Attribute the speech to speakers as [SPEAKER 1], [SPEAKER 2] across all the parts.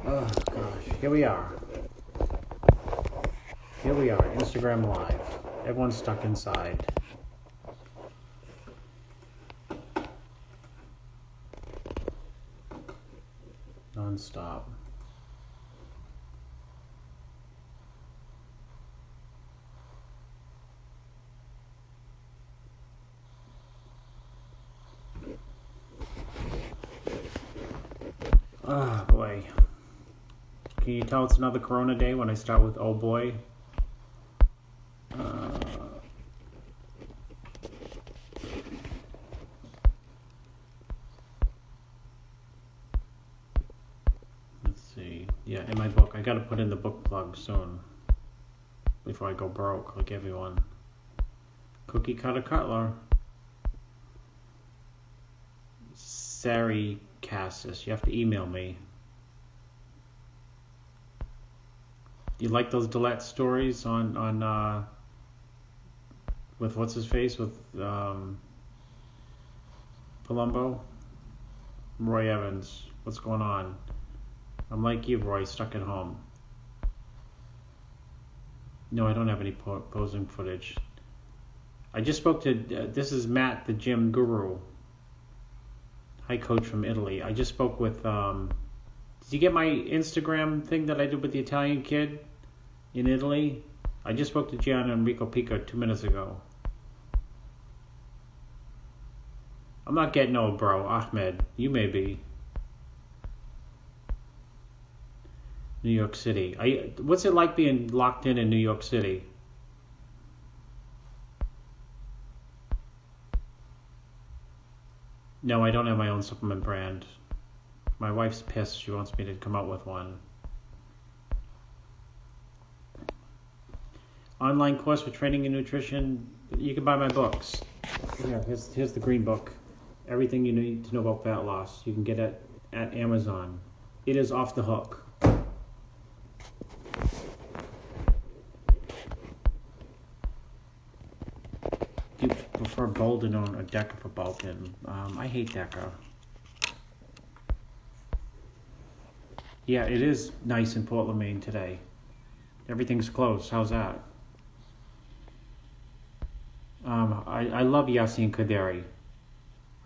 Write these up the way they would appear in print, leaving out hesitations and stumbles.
[SPEAKER 1] Oh gosh, here we are. Instagram Live. Everyone's stuck inside. Non-stop. Oh boy. Can you tell it's another Corona day when I start with oh boy? Let's see. Yeah, in my book. I gotta put in the book plug soon. Before I go broke like everyone. Cookie Cutter Cutler. Sari Cassis. You have to email me. You like those Dillette stories on with what's his face with Palumbo? Roy Evans. What's going on? I'm like you, Roy, stuck at home. No, I don't have any posing footage. I just spoke to, this is Matt, the gym guru. Hi, coach from Italy. I just spoke with, did you get my Instagram thing that I did with the Italian kid in Italy? I just spoke to Gianna Enrico Pico 2 minutes ago. I'm not getting old, bro. Ahmed, you may be. New York City. What's it like being locked in New York City? No, I don't have my own supplement brand. My wife's pissed. She wants me to come out with one. Online course for training and nutrition. You can buy my books. Yeah, here's the green book. Everything you need to know about fat loss. You can get it at Amazon. It is off the hook. Do you prefer Bolden or Deca for Balkan? I hate Deca. Yeah, it is nice in Portland, Maine today. Everything's closed. How's that? I love Yassine Kaderi.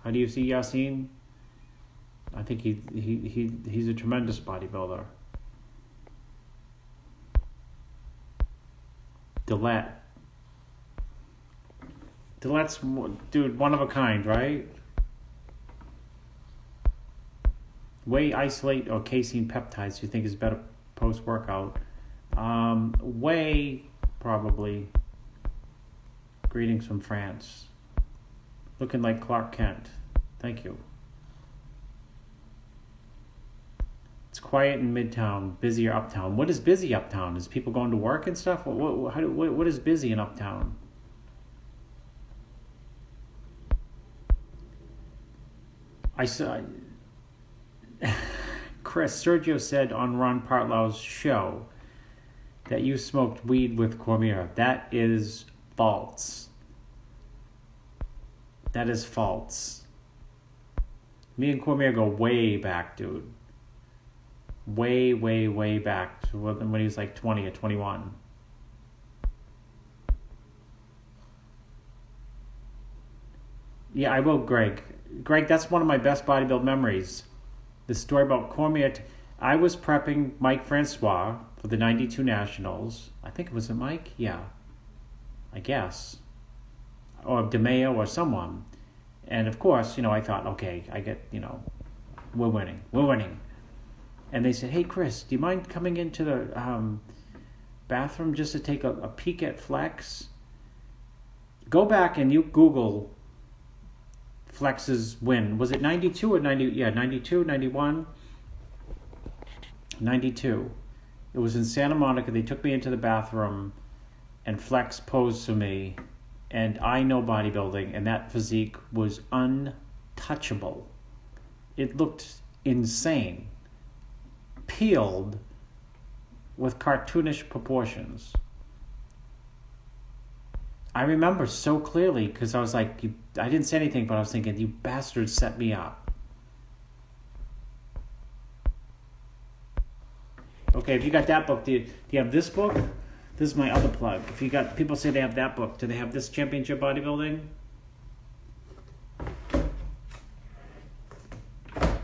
[SPEAKER 1] How do you see Yassine? I think he's a tremendous bodybuilder. Dillette's, dude, one of a kind, right? Whey isolate or casein peptides you think is better post-workout? Whey, probably. Greetings from France. Looking like Clark Kent. Thank you. It's quiet in Midtown, busier Uptown. What is busy Uptown? Is people going to work and stuff? What is busy in Uptown? I saw Sergio said on Ron Partlow's show that you smoked weed with Cormier. That is false. That is false. Me and Cormier go way back, dude. Way, way, way back to when he was like 20 or 21. Yeah, I will, Greg. Greg, that's one of my best bodybuild memories. The story about Cormier. I was prepping Mike Francois for the 92 Nationals. I think it was Mike? Yeah. I guess. Or DeMeo or someone. And of course, I thought, okay, we're winning. And they said, hey, Chris, do you mind coming into the bathroom just to take a peek at Flex? Go back and you Google Flex's win. Was it 92 or 90? Yeah, 92, 91. 92. It was in Santa Monica. They took me into the bathroom and Flex posed to me. And I know bodybuilding, and that physique was untouchable. It looked insane. Peeled, with cartoonish proportions. I remember so clearly because I was like, I didn't say anything, but I was thinking, you bastards set me up. Okay, if you got that book, do you have this book? This is my other plug. If you got, people say they have that book. Do they have this Championship Bodybuilding?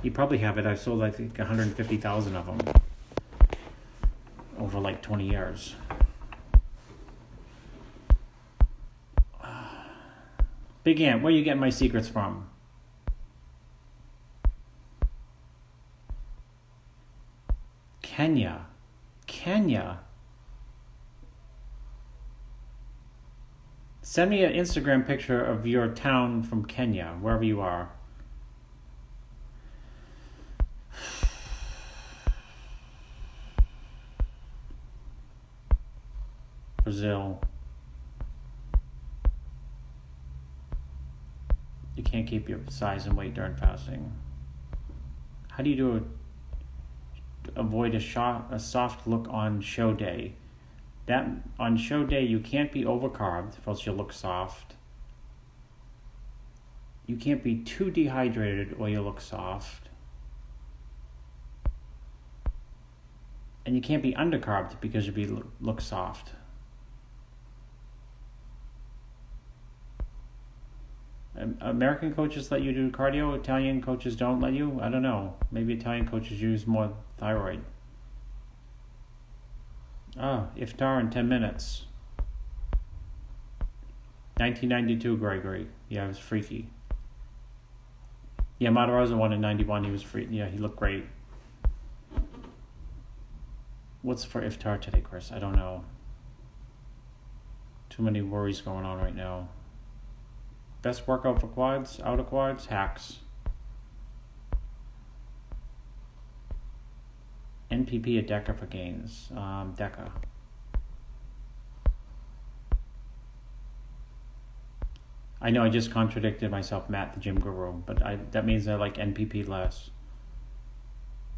[SPEAKER 1] You probably have it. I sold, I think, 150,000 of them over like 20 years. Big Ant, where are you getting my secrets from? Kenya. Send me an Instagram picture of your town from Kenya, wherever you are. Brazil. You can't keep your size and weight during fasting. How do you avoid a soft look on show day? That on show day you can't be overcarbed, or else you'll look soft. You can't be too dehydrated, or you'll look soft. And you can't be undercarbed because you'll look soft. American coaches let you do cardio. Italian coaches don't let you. I don't know. Maybe Italian coaches use more thyroid. Iftar in 10 minutes. 1992, Gregory. Yeah, it was freaky. Yeah, Matarazzo won in 91. He was free. Yeah, he looked great. What's for iftar today, Chris? I don't know. Too many worries going on right now. Best workout for quads, outer quads, hacks. NPP at DECA for gains. DECA. I know I just contradicted myself, Matt, the gym guru, but that means I like NPP less.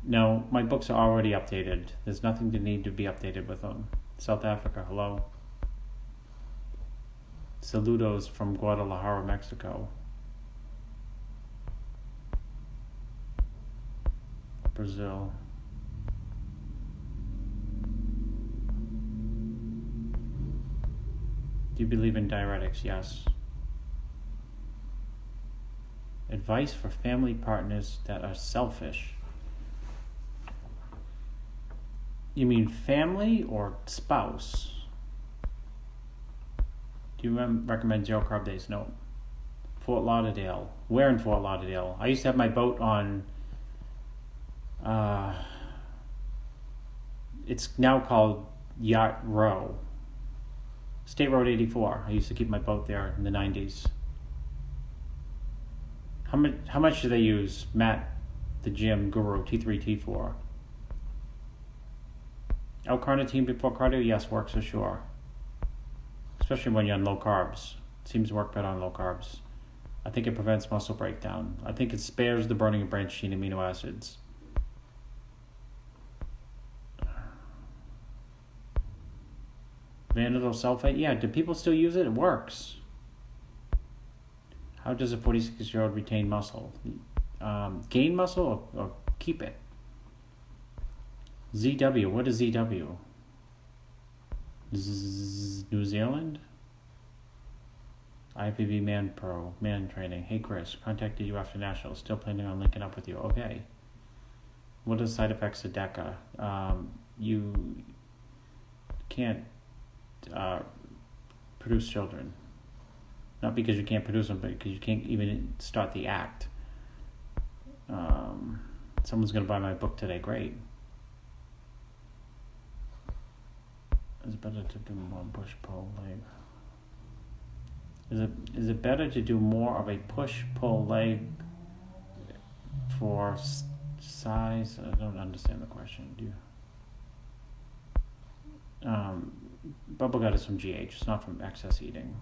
[SPEAKER 1] No, my books are already updated. There's nothing to need to be updated with them. South Africa, hello. Saludos from Guadalajara, Mexico. Brazil. Do you believe in diuretics? Yes. Advice for family partners that are selfish. You mean family or spouse? Do you recommend zero carb days? No. Fort Lauderdale. Where in Fort Lauderdale? I used to have my boat on, it's now called Yacht Row. State Road 84. I used to keep my boat there in the 90s. How much do they use, Matt, the gym guru, T3, T4? L-carnitine before cardio? Yes, works for sure. Especially when you're on low carbs. It seems to work better on low carbs. I think it prevents muscle breakdown. I think it spares the burning of branched chain amino acids. Vanadyl sulfate? Yeah, do people still use it? It works. How does a 46-year-old retain muscle? Gain muscle or keep it? ZW, what is ZW? New Zealand? IFBB man training. Hey Chris, contacted you after Nationals. Still planning on linking up with you. Okay. What are the side effects of DECA? You can't produce children. Not because you can't produce them, but because you can't even start the act. Someone's going to buy my book today. Great. Is it better to do more push-pull leg? Is it better to do more of a push-pull leg for size? I don't understand the question. Do you? Bubble gut is from GH. It's not from excess eating.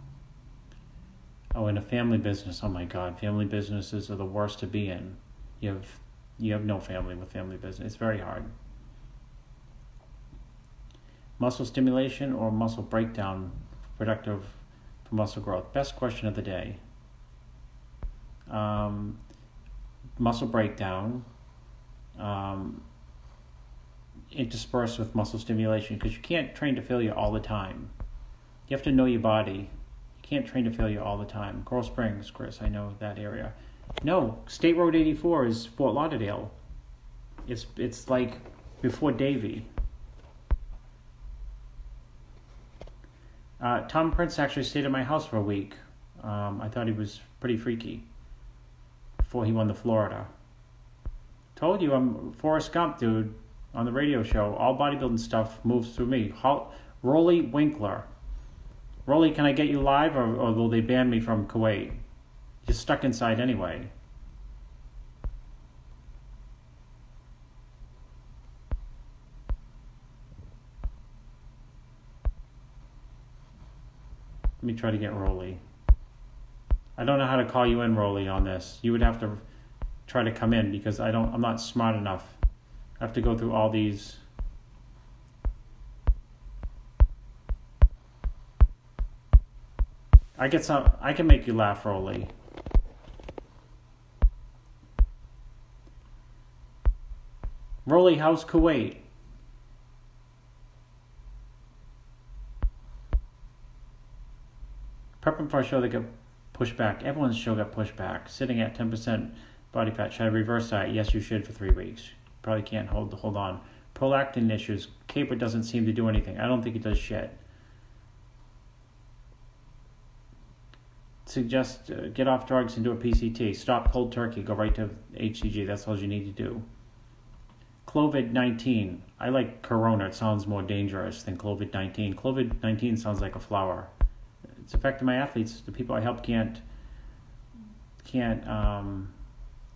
[SPEAKER 1] Oh, in a family business. Oh my God, family businesses are the worst to be in. You have no family with family business. It's very hard. Muscle stimulation or muscle breakdown productive for muscle growth? Best question of the day. Muscle breakdown interspersed with muscle stimulation, because you can't train to failure all the time. You have to know your body. You can't train to failure all the time. Coral Springs, Chris, I know that area. No, State Road 84 is Fort Lauderdale. It's like before Davie. Tom Prince actually stayed at my house for a week. I thought he was pretty freaky before he won the Florida. Told you I'm Forrest Gump, dude, on the radio show. All bodybuilding stuff moves through me. Rolly Winkler. Rolly, can I get you live, or will they ban me from Kuwait? You're stuck inside anyway. Let me try to get Rolly. I don't know how to call you in, Rolly, on this. You would have to try to come in, because I'm not smart enough. I have to go through all these. I can make you laugh, Rolly. Rolly, how's Kuwait? Prepping for a show that got pushed back. Everyone's show got pushed back. Sitting at 10% body fat. Should I reverse that? Yes, you should, for 3 weeks. Probably can't hold on. Prolactin issues. Caper doesn't seem to do anything. I don't think it does shit. Suggest get off drugs and do a PCT. Stop cold turkey. Go right to HCG. That's all you need to do. COVID-19. I like Corona. It sounds more dangerous than COVID-19. COVID-19 sounds like a flower. It's affecting my athletes. The people I help can't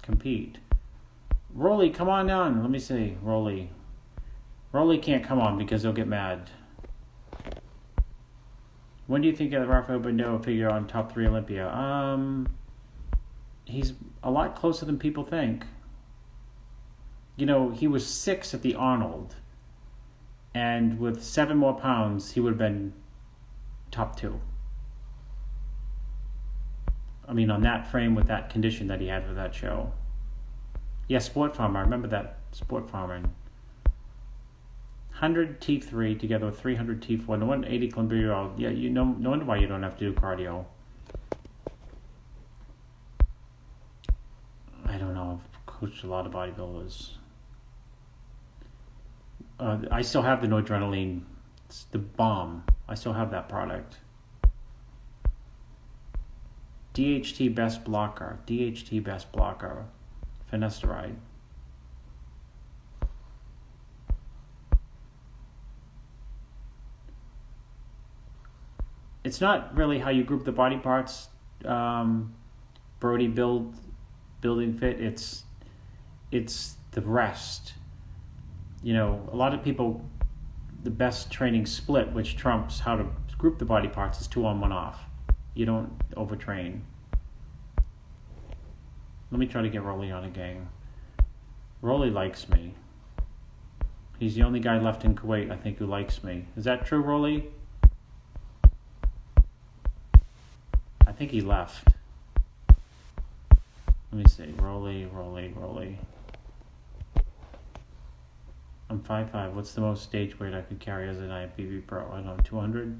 [SPEAKER 1] compete. Rolly, come on down. Let me see. Rolly can't come on because he'll get mad. When do you think Rafael Bandeau will figure on top 3 Olympia? He's a lot closer than people think. You know, he was 6 at the Arnold, and with 7 more pounds, he would have been top 2. I mean, on that frame with that condition that he had for that show. Yeah, Sport Farmer. I remember that Sport Farmer. 100 T3 together with 300 T4. No wonder 80 clenbuterol. Yeah, no wonder why you don't have to do cardio. I don't know. I've coached a lot of bodybuilders. I still have the Noradrenaline. It's the bomb. I still have that product. DHT best blocker. Finasteride. It's not really how you group the body parts, Brody building fit. It's the rest. You know, a lot of people, the best training split, which trumps how to group the body parts, is 2 on 1 off. You don't overtrain. Let me try to get Rolly on again. Rolly likes me. He's the only guy left in Kuwait, I think, who likes me. Is that true, Rolly? I think he left. Let me see. Rolly. I'm 5'5". What's the most stage weight I could carry as an IFBB pro? I don't know, 200?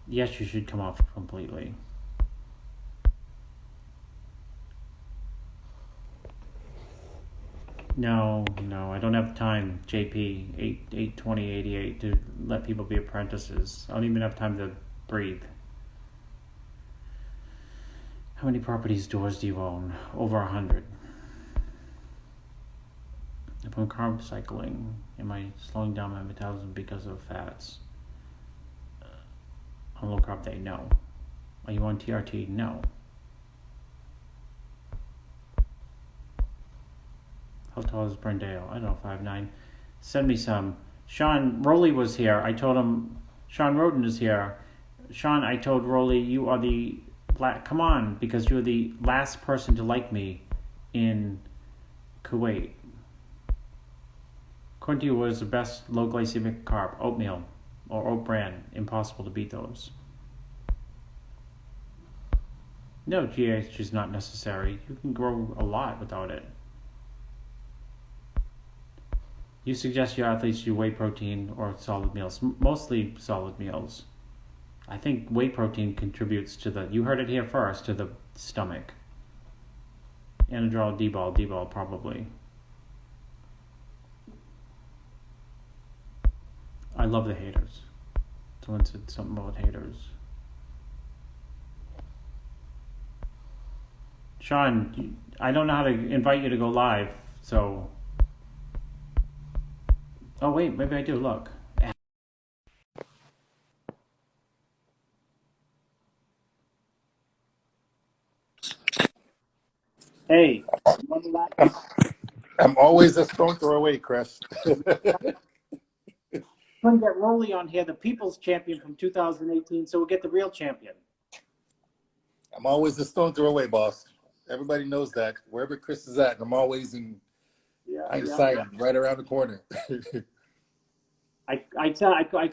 [SPEAKER 1] Yes, you should come off completely. No, I don't have time, JP, 82088, to let people be apprentices. I don't even have time to breathe. How many properties, doors do you own? Over 100. If I'm carb cycling, am I slowing down my metabolism because of fats? On low carb day, no. Are you on TRT? No. How tall is Brendale? I don't know, 5'9". Send me some. Sean Rowley was here. I told him, Sean Roden is here. Sean, I told Rowley, you are the come on, because you're the last person to like me in Kuwait. According to you, what is the best low glycemic carb? Oatmeal or oat bran. Impossible to beat those. No, GH is not necessary. You can grow a lot without it. You suggest your athletes do whey protein or solid meals, mostly solid meals. I think whey protein contributes to you heard it here first, to the stomach. Anadrol, D-ball probably. I love the haters. Someone said something about haters. Sean, I don't know how to invite you to go live, so... Oh, wait, maybe I do. Look. Hey.
[SPEAKER 2] I'm always a stone throw away, Chris.
[SPEAKER 1] Couldn't get Rolly on here, the people's champion from 2018, so we'll get the real champion.
[SPEAKER 2] I'm always a stone throw away, boss. Everybody knows that. Wherever Chris is at, I'm always in hindsight, right around the corner.
[SPEAKER 1] I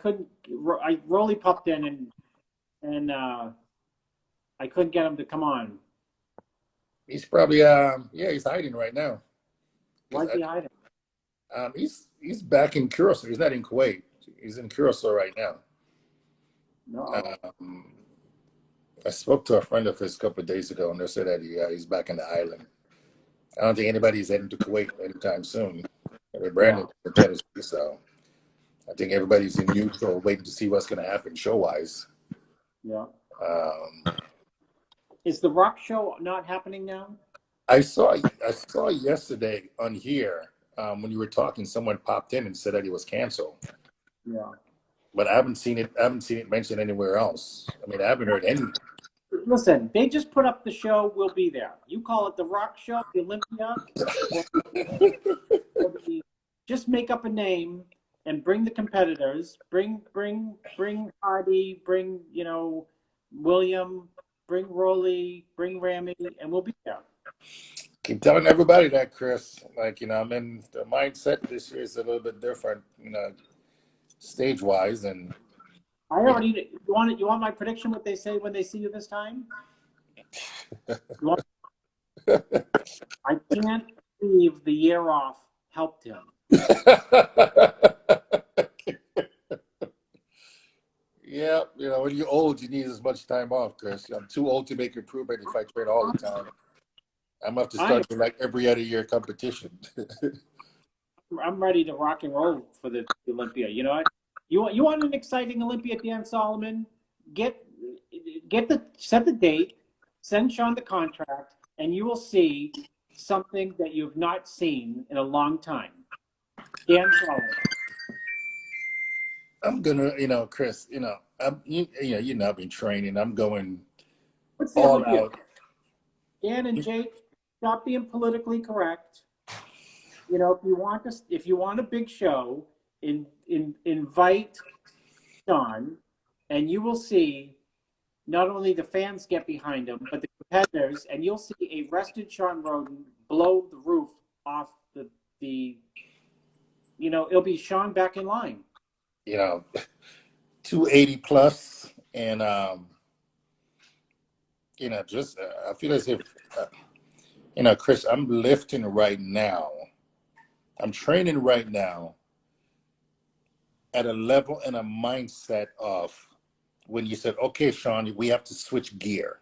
[SPEAKER 1] couldn't. Rolly popped in and I couldn't get him to come on.
[SPEAKER 2] He's probably he's hiding right now.
[SPEAKER 1] Why is he hiding?
[SPEAKER 2] He's back in Curacao. He's not in Kuwait. He's in Curacao right now.
[SPEAKER 1] No.
[SPEAKER 2] I spoke to a friend of his a couple of days ago, and they said that he's back in the island. I don't think anybody's heading to Kuwait anytime soon. They're branded for Tennessee, so I think everybody's in neutral, waiting to see what's going to happen show-wise.
[SPEAKER 1] Yeah. Is the Rock show not happening now?
[SPEAKER 2] I saw yesterday on here when you were talking, someone popped in and said that it was canceled.
[SPEAKER 1] Yeah.
[SPEAKER 2] But I haven't seen it mentioned anywhere else. I mean, I haven't heard anything.
[SPEAKER 1] Listen, they just put up the show. We'll be there. You call it the Rock Show, the Olympia. Just make up a name and bring the competitors. Bring Hardy. Bring William. Bring Rolly. Bring Ramy, and we'll be there.
[SPEAKER 2] Keep telling everybody that, Chris. Like, I'm in the mindset this year is a little bit different, stage wise, and
[SPEAKER 1] I already you want my prediction? What they say when they see you this time? I can't believe the year off helped him.
[SPEAKER 2] Yeah, when you're old, you need as much time off, Chris. I'm too old to make improvement if I train all the time. I'm going to have to start with like every other year competition.
[SPEAKER 1] I'm ready to rock and roll for the Olympia. You know what? You want an exciting Olympia, Dan Solomon? Set the date, send Sean the contract, and you will see something that you've not seen in a long time. Dan Solomon.
[SPEAKER 2] I'm gonna, Chris, I've been training. I'm going all out.
[SPEAKER 1] Dan and Jake, stop being politically correct. If you want a big show, invite Sean, and you will see not only the fans get behind him, but the competitors, and you'll see a rested Sean Roden blow the roof off it'll be Sean back in line.
[SPEAKER 2] 280 plus, and just I feel as if Chris, I'm lifting right now. I'm training right now at a level and a mindset of when you said, okay, Sean, we have to switch gear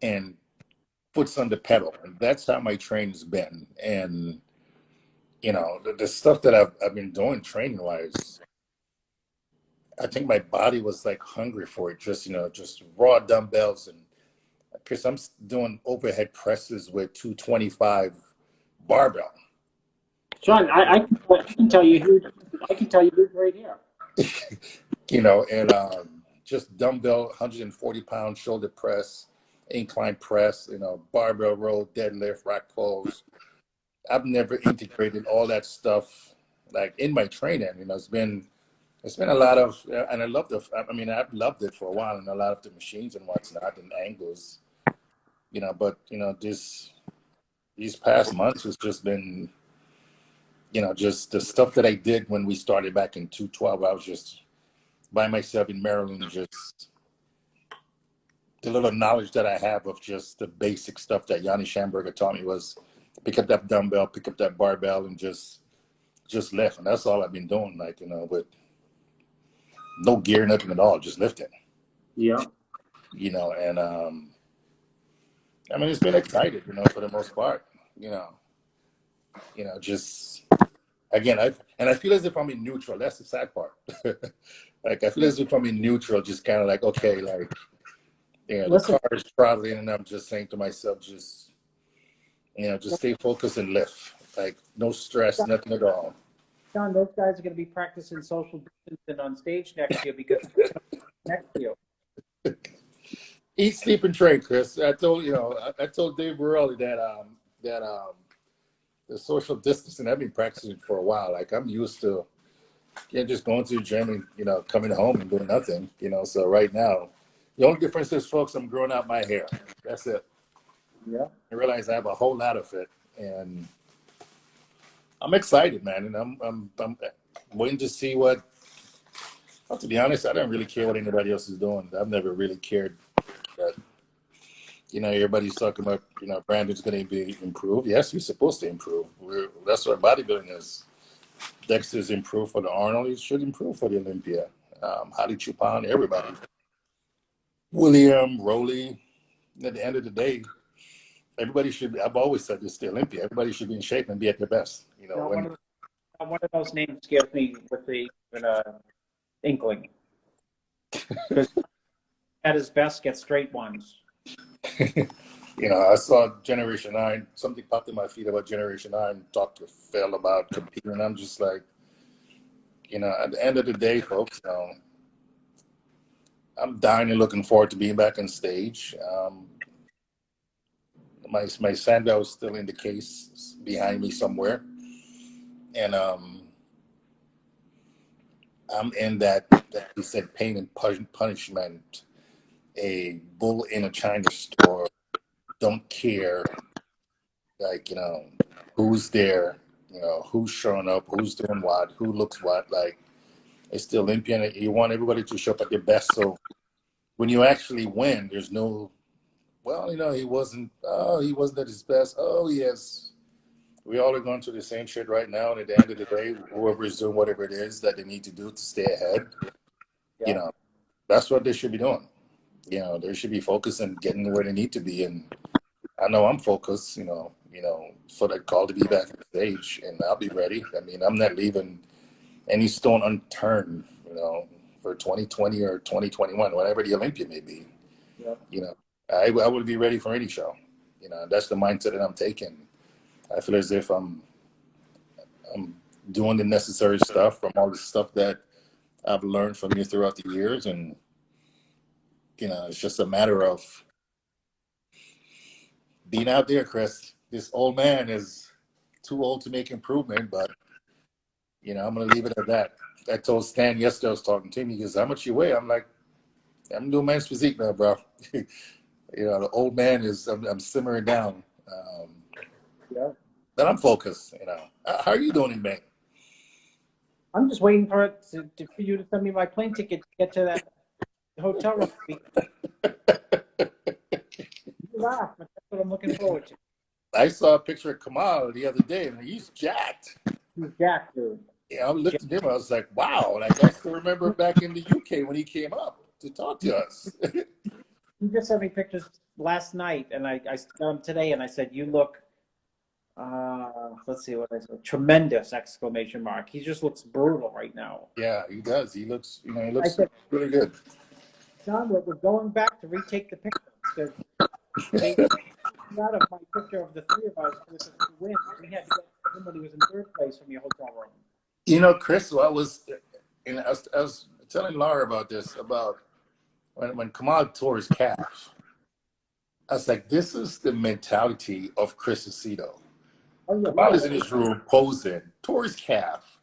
[SPEAKER 2] and foot's on the pedal. And that's how my training's been. And, the stuff that I've been doing training wise, I think my body was like hungry for it. Just raw dumbbells. And Chris, I'm doing overhead presses with 225 barbell.
[SPEAKER 1] Sean, I can tell you who's right here.
[SPEAKER 2] And just dumbbell 140-pound shoulder press, incline press, barbell row, deadlift, rack pulls. I've never integrated all that stuff like in my training. It's been a lot of, and I've loved it for a while, and a lot of the machines and whatnot and angles, but these past months has just been, just the stuff that I did when we started back in 2012. I was just by myself in Maryland, just the little knowledge that I have of just the basic stuff that Yanni Schamberger taught me was pick up that dumbbell, pick up that barbell, and just lift. And that's all I've been doing, like, with no gear, nothing at all, just lifting.
[SPEAKER 1] Yeah.
[SPEAKER 2] And I mean, it's been exciting, for the most part. Just again, I feel as if I'm in neutral. That's the sad part. Like I feel as if I'm in neutral, just kind of like, okay, like, the car is traveling, and I'm just saying to myself, just stay focused and lift. Like no stress, nothing at all.
[SPEAKER 1] John, those guys are going to be practicing social distancing on stage next year because next year.
[SPEAKER 2] Eat, sleep, and train, Chris. I told Dave Borelli that the social distancing I've been practicing for a while. Like I'm used to just going to the gym and coming home and doing nothing. So right now, the only difference is, folks, I'm growing out my hair. That's it.
[SPEAKER 1] Yeah.
[SPEAKER 2] I realize I have a whole lot of it, and I'm excited, man. And I'm waiting to see what. Well, to be honest, I don't really care what anybody else is doing. I've never really cared that. Everybody's talking about Brandon's going to be improved. Yes, he's supposed to improve. That's what bodybuilding is. Dexter's improved for the Arnold. He should improve for the Olympia. Hadi Chupan, everybody. William, Rowley. At the end of the day, everybody should be. I've always said this to Olympia. Everybody should be in shape and be at their best.
[SPEAKER 1] One of those names scares me with the inkling. At his best, get straight ones.
[SPEAKER 2] I saw Generation 9. Something popped in my feed about Generation 9. Talked to Phil about competing. And I'm just like, at the end of the day, folks, I'm dying and looking forward to being back on stage. My sandal is still in the case behind me somewhere. And I'm in that you said pain and punishment, a bull in a China store, don't care, like, who's there, who's showing up, who's doing what, who looks what, like, it's the Olympian. You want everybody to show up at their best. So when you actually win, there's no, well, he wasn't at his best. Oh, yes. We all are going through the same shit right now. And at the end of the day, whoever is doing whatever it is that they need to do to stay ahead, that's what they should be doing. They should be focused on getting where they need to be. And I know I'm focused, for that call to be back on stage, and I'll be ready. I mean, I'm not leaving any stone unturned, for 2020 or 2021, whatever the Olympia may be.
[SPEAKER 1] Yeah.
[SPEAKER 2] I would be ready for any show. That's the mindset that I'm taking. I feel as if I'm doing the necessary stuff from all the stuff that I've learned from you throughout the years, and it's just a matter of being out there, Chris. This old man is too old to make improvement, but I'm gonna leave it at that. I told Stan yesterday, I was talking to him, he goes, "How much you weigh?" I'm like, "I'm doing man's physique now, bro." The old man is, I'm simmering down. But I'm focused. How are you doing in Maine?
[SPEAKER 1] I'm just waiting for you to send me my plane ticket to get to that hotel room. You laugh, but that's what I'm looking forward to.
[SPEAKER 2] I saw a picture of Kamal the other day, and he's jacked.
[SPEAKER 1] He's jacked, dude.
[SPEAKER 2] Yeah, I looked at him. I was like, wow. Like, I still remember back in the UK when he came up to talk to us.
[SPEAKER 1] He just sent me pictures last night, and I saw him today, and I said, "You look." Let's see what I said. Tremendous exclamation mark. He just looks brutal right now.
[SPEAKER 2] Yeah, he does. He looks, really good.
[SPEAKER 1] John, we're going back to retake the picture because they out of my picture of the three of us with the win. We had to get somebody who was in third place from your hotel room.
[SPEAKER 2] Chris, I was telling Laura about this, about when Kamal tore his calf. I was like, this is the mentality of Chris Aceto. Kamal is in his room posing, tore his calf,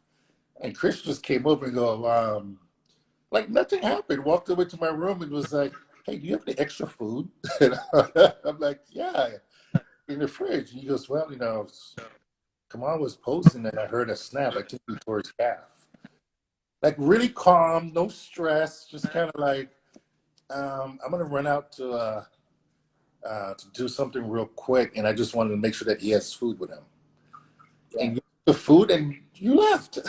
[SPEAKER 2] and Chris just came over and go, like nothing happened. Walked over to my room and was like, "Hey, do you have any extra food?" And I'm like, "Yeah, in the fridge." And he goes, "Well, Kamal was posing and I heard a snap. I think he tore his calf. Like really calm, no stress, just kind of like, I'm gonna run out to do something real quick, and I just wanted to make sure that he has food with him.
[SPEAKER 1] Yeah.
[SPEAKER 2] And you took the food and you left.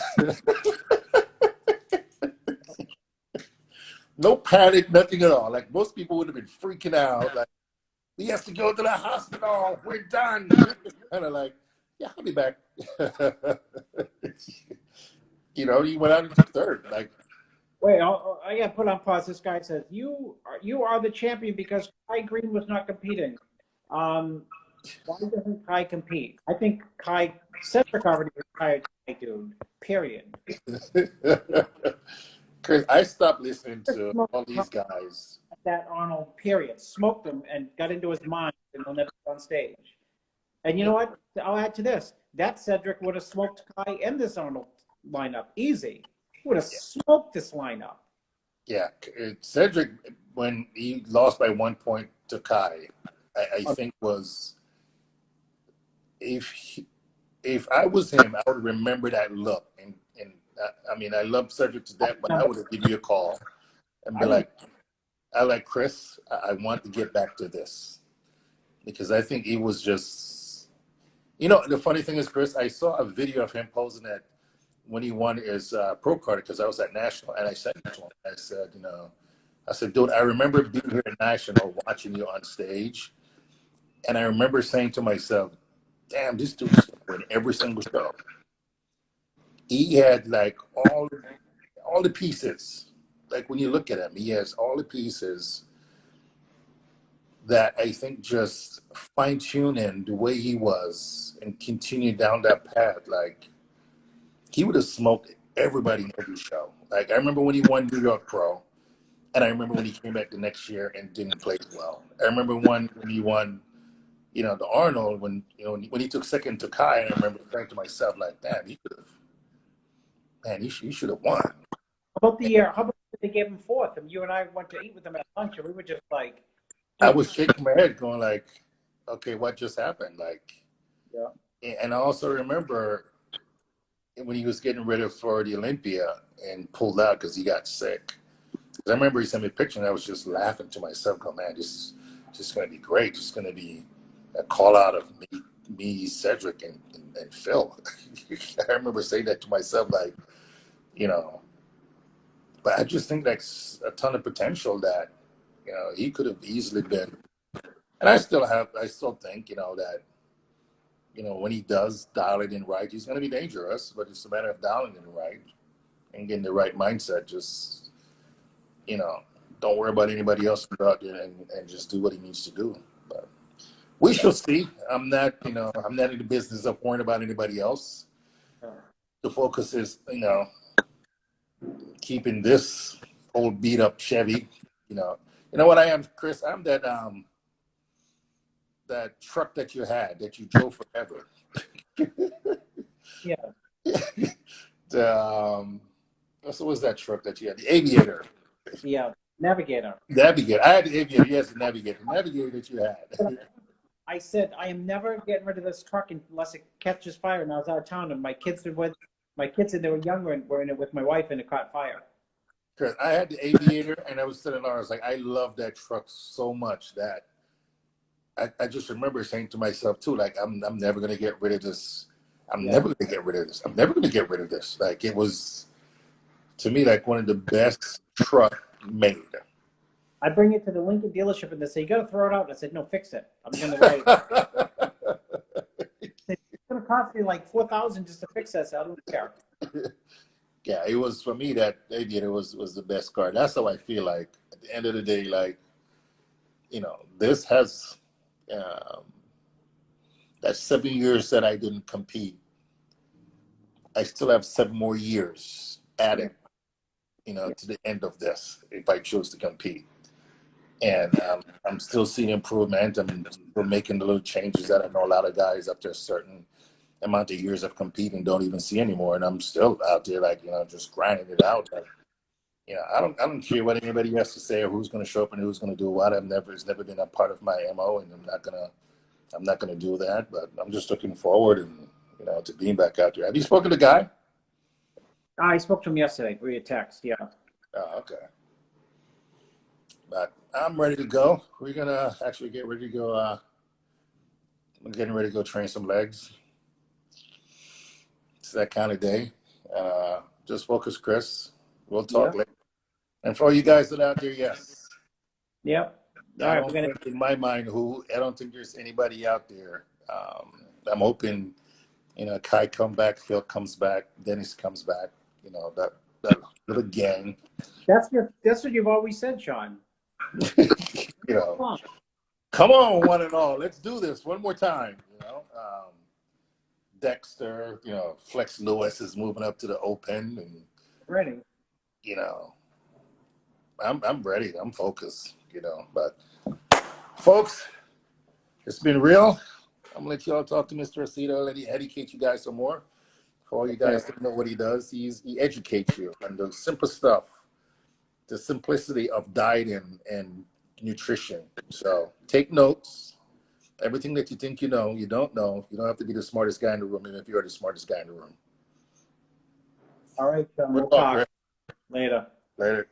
[SPEAKER 2] No panic, nothing at all. Like most people would have been freaking out. Like, he has to go to the hospital. We're done. Kind of like, yeah, I'll be back. You know, he went out into third. Like,
[SPEAKER 1] Wait, I got to put on pause. This guy says you are the champion because Kai Green was not competing. Why doesn't Kai compete? I think Kai Cedric already retired Kai, dude. Period.
[SPEAKER 2] Chris, I stopped listening to all these guys.
[SPEAKER 1] That Arnold, period. Smoked him and got into his mind, and he'll never be on stage. And you know what? I'll add to this. That Cedric would have smoked Kai and this Arnold lineup. Easy. Would have smoked this lineup.
[SPEAKER 2] Yeah, Cedric, when he lost by 1 point to Kai, I think was, if I was him, I would remember that look. And I mean, I love Cedric to death, but I would have given you a call and be like, Chris, I want to get back to this. Because I think he was just, you know, the funny thing is, Chris, I saw a video of him posing that when he won his pro card, because I was at National, and I said to him, I said, you know, dude, I remember being here at National watching you on stage, and I remember saying to myself, damn, this dude's going to win every single show. He had like all the pieces. Like when you look at him, he has all the pieces that I think just fine-tuning the way he was and continue down that path. Like, he would have smoked everybody in every show. Like, I remember when he won New York Pro, and I remember when he came back the next year and didn't play well. I remember when he won, you know, the Arnold, when, you know, when he took second to Kai, and I remember thinking to myself, like, damn, he could have, man, he should have won.
[SPEAKER 1] How about they gave him fourth? And you and I went to eat with them at lunch, and we were just like,
[SPEAKER 2] I was shaking my head going like, okay, what just happened? Like,
[SPEAKER 1] yeah.
[SPEAKER 2] And I also remember when he was getting ready for the Olympia and pulled out because he got sick. I remember he sent me a picture and I was just laughing to myself, going, man, this is just going to be great. It's going to be a call out of me, Cedric, and Phil. I remember saying that to myself, like, you know, but I just think that's a ton of potential that, you know, he could have easily been. And I still think, you know, that, you know, when he does dial it in right, he's going to be dangerous, but it's a matter of dialing it in right and getting the right mindset. Just, you know, don't worry about anybody else out there and just do what he needs to do. But we shall see. I'm not in the business of worrying about anybody else. The focus is, you know, keeping this old beat up Chevy, you know what I am, Chris? I'm that truck that you had that you drove forever.
[SPEAKER 1] Yeah.
[SPEAKER 2] What was that truck that you had? The Aviator.
[SPEAKER 1] Yeah. Navigator.
[SPEAKER 2] Navigator. I had the Aviator. Yes, the Navigator. The Navigator that you had.
[SPEAKER 1] I said I am never getting rid of this truck unless it catches fire. And I was out of town, and my kids said they were younger and were in it with my wife, and it caught fire.
[SPEAKER 2] Chris, I had the Aviator, and I was telling Laura, I was like, I love that truck so much that I just remember saying to myself too, like, I'm never gonna get rid of this. I'm never gonna get rid of this. I'm never gonna get rid of this. Like, it was, to me, like one of the best truck made.
[SPEAKER 1] I bring it to the Lincoln dealership and they say, you got to throw it out. And I said, no, fix it. I'm going to write it. It's going to cost me like $4,000 just to fix this. I don't care.
[SPEAKER 2] Yeah, it was, for me, that Aviator was the best car. That's how I feel like at the end of the day, like, you know, this has, that's 7 years that I didn't compete. I still have 7 more years added, you know, to the end of this if I choose to compete. And I'm still seeing improvement. We're making the little changes that I know a lot of guys up to a certain amount of years of competing don't even see anymore. And I'm still out there, like, you know, just grinding it out. Like, you know, I don't care what anybody has to say or who's going to show up and who's going to do what. It's never been a part of my MO, and I'm not gonna do that. But I'm just looking forward and, to being back out there. Have you spoken to Guy?
[SPEAKER 1] I spoke to him yesterday via text. Yeah.
[SPEAKER 2] Oh, okay. But I'm ready to go. We're gonna actually get ready to go. I'm getting ready to go train some legs. It's that kind of day. Just focus, Chris. We'll talk
[SPEAKER 1] Yeah.
[SPEAKER 2] later. And for all you guys that are out there, yes.
[SPEAKER 1] Yep. All
[SPEAKER 2] I
[SPEAKER 1] right.
[SPEAKER 2] don't think in my mind I don't think there's anybody out there. I'm hoping, Kai come back, Phil comes back, Dennis comes back, that little gang.
[SPEAKER 1] That's what you've always said, Sean.
[SPEAKER 2] Come on, one and all. Let's do this one more time. Dexter, Flex Lewis is moving up to the Open, and
[SPEAKER 1] Ready.
[SPEAKER 2] I'm ready. I'm focused. But folks, it's been real. I'm gonna let y'all talk to Mr. Aceto. Let me educate you guys some more. For all you guys that know what he does, he educates you on the simple stuff, the simplicity of diet and nutrition. So take notes. Everything that you think you know, you don't know. You don't have to be the smartest guy in the room, even if you're the smartest guy in the room.
[SPEAKER 1] All right, Sean. We'll
[SPEAKER 2] We'll talk
[SPEAKER 1] talk later.
[SPEAKER 2] later.